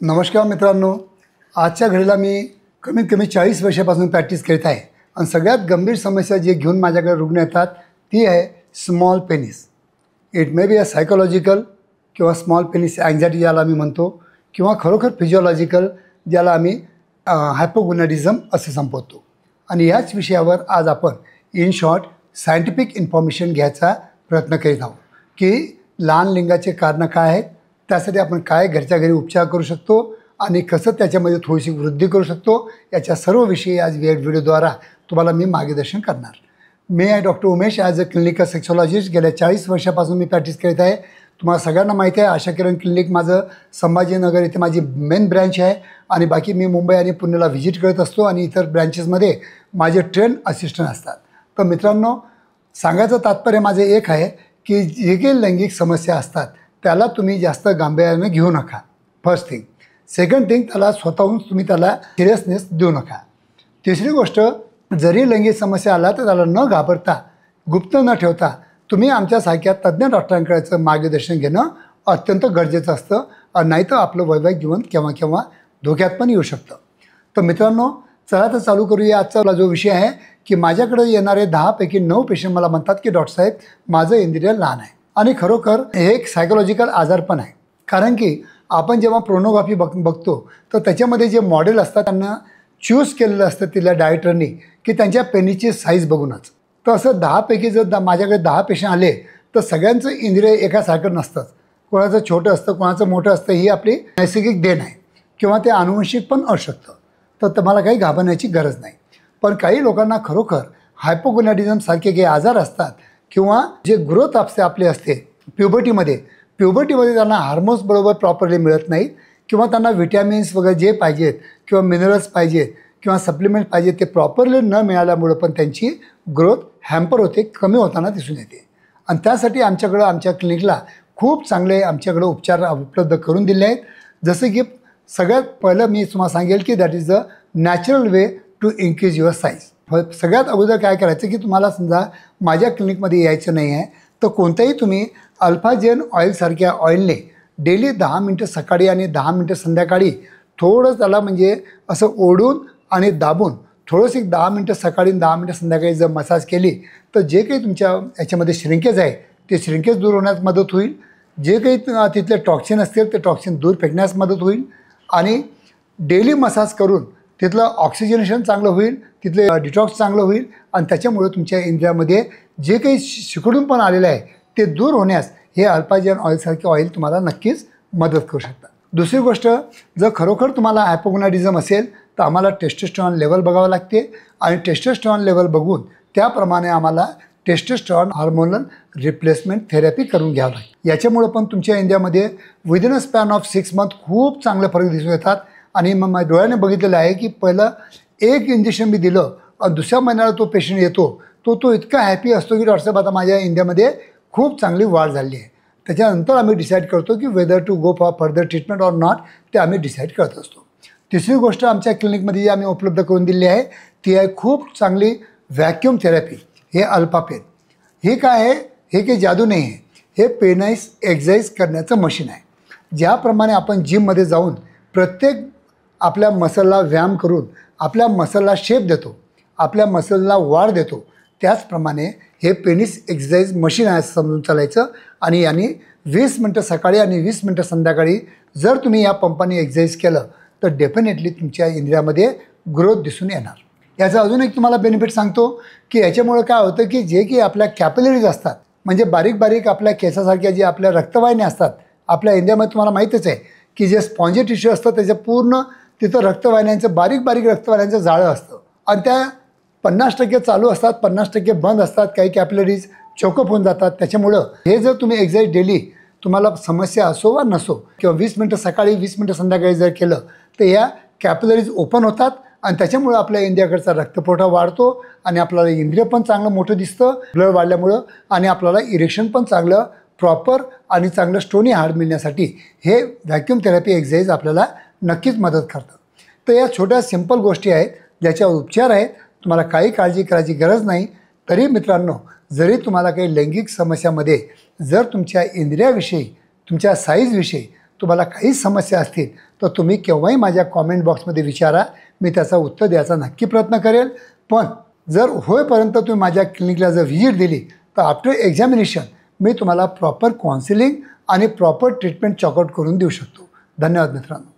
नमस्कार मित्रांनो, आजच्या घडीला मी कमीत कमी 40 वर्षापासून प्रॅक्टिस करत आहे आणि सगळ्यात गंभीर समस्या जे घेऊन माझ्याकडे रुग्ण येतात ती आहे small penis. It may be a psychological किंवा स्मॉल पेनिस अँक्झायटी ज्याला आम्ही म्हणतो, किंवा खरोखर फिजिओलॉजिकल ज्याला आम्ही हायपोगोनॅडिझम असे संबोधतो. आणि याच विषयावर आज आपण इन शॉर्ट सायंटिफिक इन्फॉर्मेशन घ्यायचा प्रयत्न करीत आहोत की लहान लिंगाचे कारणं काय आहेत, त्यासाठी आपण काय घरच्या घरी उपचार करू शकतो आणि कसं त्याच्यामध्ये थोडीशी वृद्धी करू शकतो, याच्या सर्व विषयी आज व्हिडिओद्वारा तुम्हाला मी मार्गदर्शन करणार. मी आहे doctor Umesh. As a clinical sexologist गेल्या 40 वर्षापासून मी प्रॅक्टिस करत आहे. तुम्हाला सगळ्यांना माहिती आहे आशा किरण क्लिनिक माझं संभाजीनगर इथे माझी मेन ब्रँच आहे आणि बाकी मी मुंबई आणि पुण्याला व्हिजिट करत असतो आणि इतर ब्रँचेसमध्ये माझे ट्रेन असिस्टंट असतात. तर मित्रांनो, सांगायचं तात्पर्य माझे एक आहे की जे काही लैंगिक समस्या असतात त्याला तुम्ही जास्त गांभीर्याने घेऊ नका. First thing. सेकंड थिंग, त्याला स्वतःहून तुम्ही त्याला सिरियसनेस देऊ नका. तिसरी गोष्ट, जरी लैंगिक समस्या आला तर त्याला न घाबरता, गुप्त न ठेवता तुम्ही आमच्यासारख्या तज्ज्ञ डॉक्टरांकडचं मार्गदर्शन घेणं अत्यंत गरजेचं असतं. नाहीतर आपलं वैवाहिक जीवन केव्हा केव्हा धोक्यात पण येऊ शकतं. तर मित्रांनो, चला तर चालू करूया. आजचा जो विषय आहे की माझ्याकडे येणारे 10 पैकी 9 पेशंट मला म्हणतात की डॉक्टर साहेब, माझं इंद्रिय लहान आहे. आणि खरोखर हे एक सायकोलॉजिकल आजार पण आहे. कारण की आपण जेव्हा प्रोर्नोग्राफी बघतो तर त्याच्यामध्ये जे मॉडेल असतात त्यांना चूज केलेलं असतं तिथल्या डायरेक्टरनी की त्यांच्या पेनीची साईज बघूनच. तर असं 10 पैकी जर माझ्याकडे 10 पेशंट आले तर सगळ्यांचं इंद्रिय एकासारखं नसतं. कोणाचं छोटं असतं, कोणाचं मोठं असतं. ही आपली नैसर्गिक देण आहे किंवा ते आनुवंशिक पण असू शकतं. तर तुम्हाला काही घाबरण्याची गरज नाही. पण काही लोकांना खरोखर हायपोगोनॅडिझम सारखे काही आजार असतात किंवा जे ग्रोथ आपले असते प्युबर्टीमध्ये त्यांना हार्मोन्स बरोबर प्रॉपरली मिळत नाहीत किंवा त्यांना विटॅमिन्स वगैरे जे पाहिजेत किंवा मिनरल्स पाहिजेत किंवा सप्लिमेंट पाहिजे ते प्रॉपरली न मिळाल्यामुळं पण त्यांची ग्रोथ हॅम्पर होते, कमी होताना दिसून येते. आणि त्यासाठी आमच्या क्लिनिकला खूप चांगले आमच्याकडे उपचार उपलब्ध करून दिले आहेत. जसं की सगळ्यात पहिलं मी तुम्हाला सांगेल की that is the natural way to increase your size. सगळ्यात अगोदर काय करायचं की तुम्हाला समजा माझ्या क्लिनिकमध्ये यायचं नाही आहे तर कोणत्याही तुम्ही अल्फाजेन ऑइलसारख्या ऑइलने डेली 10 मिनटं सकाळी आणि 10 मिनटं संध्याकाळी थोडं त्याला म्हणजे असं ओढून आणि दाबून थोडंसं 10 मिनटं सकाळी 10 मिनटं संध्याकाळी जर मसाज केली तर जे काही तुमच्या याच्यामध्ये श्रिंकेज आहे ते श्रिंकेज दूर होण्यास मदत होईल. जे काही तिथले टॉक्सिन असतील ते टॉक्सिन दूर फेकण्यास मदत होईल. आणि डेली मसाज करून तिथलं ऑक्सिजनेशन चांगलं होईल, तिथले डिटॉक्स चांगलं होईल आणि त्याच्यामुळे तुमच्या इंद्रियामध्ये जे काही शिकडून पण आलेलं आहे ते दूर होण्यास हे अल्फाजेन ऑइलसारखे ऑइल तुम्हाला नक्कीच मदत करू शकतात. दुसरी गोष्ट, जर खरोखर तुम्हाला हायपोगोनॅडिझम असेल तर आम्हाला टेस्टोस्टेरॉन लेवल बघावं लागते आणि टेस्टोस्टेरॉन लेवल बघून त्याप्रमाणे आम्हाला टेस्टोस्टेरॉन हार्मोनल रिप्लेसमेंट थेरपी करून घ्यावं लागते. याच्यामुळं पण तुमच्या इंडियामध्ये within a span of 6 month खूप चांगले फरक दिसून येतात. आणि मग माझ्या डोळ्याने बघितलेलं आहे की पहिलं एक इंजेक्शन मी दिलं आणि दुसऱ्या महिन्याला तो पेशंट येतो तो इतका हॅपी असतो की डॉक्टर साहेब आता माझ्या इंडियामध्ये खूप चांगली वाढ झाली आहे. त्याच्यानंतर आम्ही डिसाईड करतो की whether to go for further treatment or not, ते आम्ही डिसाईड करत असतो. तिसरी गोष्ट आमच्या क्लिनिकमध्ये जी आम्ही उपलब्ध करून दिली आहे ती आहे खूप चांगली व्हॅक्यूम थेरपी. हे अल्फा पेन. हे काय आहे? हे काही जादू नाही आहे. हे पेनाईस एक्झरसाइज करण्याचं मशीन आहे. ज्याप्रमाणे आपण जिममध्ये जाऊन प्रत्येक आपल्या मसलला व्यायाम करून आपल्या मसलला शेप देतो, आपल्या मसलला वाढ देतो, त्याचप्रमाणे हे पेनिस एक्झरसाइज मशीन आहे समजून चालायचं. आणि याने 20 मिनटं सकाळी आणि 20 मिनटं संध्याकाळी जर तुम्ही या पंपाने एक्झरसाइज केलं तर डेफिनेटली तुमच्या इंद्रियामध्ये ग्रोथ दिसून येणार. याचा अजून एक तुम्हाला बेनिफिट सांगतो की याच्यामुळं काय होतं की जे की आपल्या कॅपिलरीज असतात, म्हणजे बारीक बारीक आपल्या केसासारख्या जे आपल्या रक्तवाहिन्या असतात आपल्या इंडियामध्ये, तुम्हाला माहीतच आहे की जे स्पॉन्जी टिश्यू असतं त्याच्या पूर्ण तिथं रक्तवाहिन्यांचं बारीक बारीक रक्तवाहिन्यांचं जाळं असतं आणि त्या 50% चालू असतात, 50% बंद असतात. काही कॅपिलरीज चोकअप होऊन जातात. त्याच्यामुळं हे जर तुम्ही एक्झरसाइज डेली, तुम्हाला समस्या असो वा नसो, किंवा 20 मिनटं सकाळी 20 मिनटं संध्याकाळी जर केलं तर या कॅपिलरीज ओपन होतात आणि त्याच्यामुळं आपल्या इंडियाकडचा रक्तपुरवठा वाढतो आणि आपल्याला इंद्रिय पण चांगलं मोठं दिसतं ब्लड वाढल्यामुळं आणि आपल्याला इरेक्शन पण चांगलं प्रॉपर आणि चांगलं स्टोनी हार्ड मिळण्यासाठी हे व्हॅक्यूम थेरपी एक्झरसाइज आपल्याला नक्कीच मदत करतं. तर या छोट्या सिंपल गोष्टी आहेत ज्याच्यावर उपचार आहेत. तुम्हाला काही काळजी करायची गरज नाही. तरी मित्रांनो, जरी तुम्हाला काही लैंगिक समस्यामध्ये जर तुमच्या इंद्रियाविषयी, तुमच्या साईजविषयी तुम्हाला काही समस्या असतील तर तुम्ही केव्हाही माझ्या कॉमेंट बॉक्समध्ये विचारा, मी त्याचा उत्तर द्यायचा नक्की प्रयत्न करेल. पण जर होईपर्यंत तुम्ही माझ्या क्लिनिकला जर व्हिजिट दिली तर आफ्टर एक्झामिनेशन मी तुम्हाला प्रॉपर काउन्सिलिंग आणि प्रॉपर ट्रीटमेंट चॉकआउट करून देऊ शकतो. धन्यवाद मित्रांनो.